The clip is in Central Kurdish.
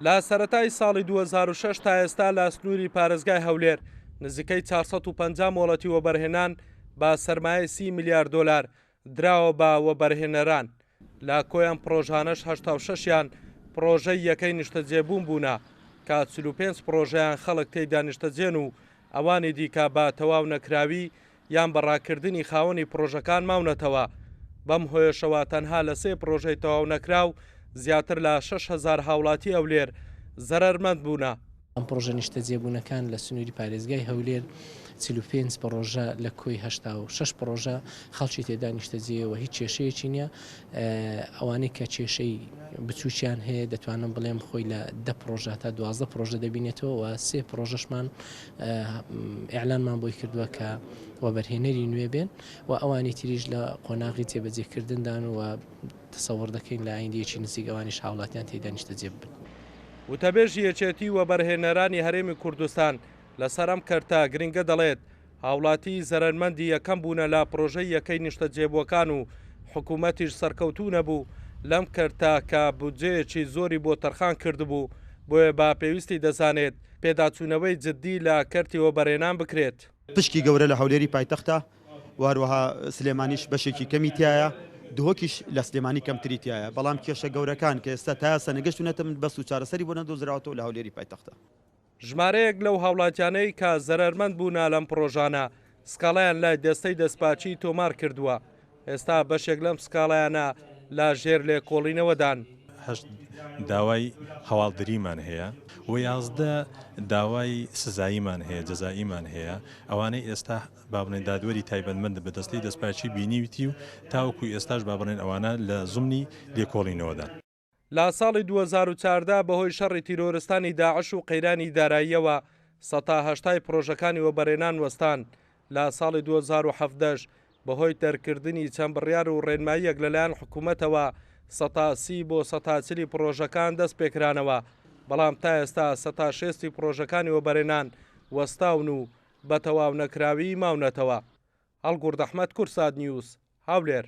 لە سەرەتای ساڵی 2006 تا ئێستا لە سنووری پارێزگای هەولێر نزیکەی 450 مۆڵەتی وەبەرهێنان بە سەرمایە 30 میلیارد دۆلار دراوە بە وەبەرهێنەران. لە کۆیان پرۆژانەش 86یان پرۆژەی یەکەی نیشتەجێبوون بوونە کە 45 پرۆژەیان خەڵک تێیدا نیشتەجێن و ئەوانی دیکە بە تەواو نەکراوی یان بەڕاکردنی خاوەنی پرۆژەکان ماونەتەوە. بەم هۆیشەوە تەنها لە 3 پرۆژەی تەواو نەکراو زیاتر لە 6,000 هاوڵاتی هەولێر زەرەرمەند بوونە. ئەم پرۆژە نیشتەجێبوونەکان لە سنووری پارێزگای هەولێر 45 پرۆژە لە کۆی 86 پرۆژە خەڵکی تێدا نیشتەجێەوە هیچ کێشەیەکی نییە. ئەوانەی کە کێشەی بچووکیان هەیە دەتوانم بڵێم خۆی لە 10 پرۆژە تا 12 پرۆژە دەبینێتەوە و 3 پرۆژەشمان ئیعلانمان بۆی کردووە کە وەبەرهێنەری نوێ بێن و ئەوانی تریش لە قۆناغی جێبەجێکردندان و تەسەوڕ دەکەین لە ئایندەیەکی نزیک ئەوانیش هاوڵاتیان تێدا نیشتەجێ بن. وتەبێژی یەکێتی وەبەرهێنەرانی هەرێمی کوردستان لەسەر ئەم کەرتە گرنگە دەڵێت هاوڵاتی زەرەرمەندی یەکەم بوونە لە پرۆژەی یەکەی نیشتەجێبووەکان و حکوومەتیش سەرکەوتوو نەبوو لەم کەرتە کە بودجەیەکی زۆری بۆ تەرخان کردبوو، بۆیە با پێویستی دەزانێت پێداچوونەوەی جددی لە کەرتی وەبەرهێنان بکرێت. پشکی گەورە لە هەولێری پایتەختە واروها سلێمانیش بەشێکی کەمی تایە، دهۆکیش لە سلێمانی کەمتریتیایە، بەڵام کێشە گەورەکان کە ئێستا تا سەنەگەشتونەتە من بەس و چارەسەری بۆ نەدۆزراوەوە لە هەولێری پایتەختە. ژمارەیەک لەو هاوڵاتیانەی کە زەرەرمەند بوونە لەم پرۆژانە سکاڵیان لای دەستەی دەستپاچی تۆمار کردووە. ئێستا بەشێک لەم سکاڵایانە لە ژێر لێکۆڵینەوەدان. 8 داوای هەواڵدریمان هەیە و 11 داوای سزاییمان هەیە، جەزاییمان هەیە. ئەوانەی ئێستا بابنەی دادوەری تایبەتمەندە بە دەستەی دەستپاچی بینیویتی و تاوەکو ئێستاش بابنێن ئەوانە لە زومنی لێکۆڵینەوەدان. لە ساڵی 2014 بەهۆی شەڕی تیرۆرستانی داعش و قەیرانی داراییەوە 180 پرۆژەکانی وەبەرهێنان وەستان. لە ساڵی 2017 بەهۆی دەرکردنی چەند بڕیار و ڕێنماییەک لەلایەن حکوومەتەوە 130 بۆ 140 پرۆژەکان دەست پێکرانەوە، بەڵام تا ئێستا 160 پرۆژەکانی وەبەرهێنان وەستاون و بە تەواو نەکراوی ماونەتەوە. هەڵگورد ئەحمەد، کورسات نیوز، هەولێر.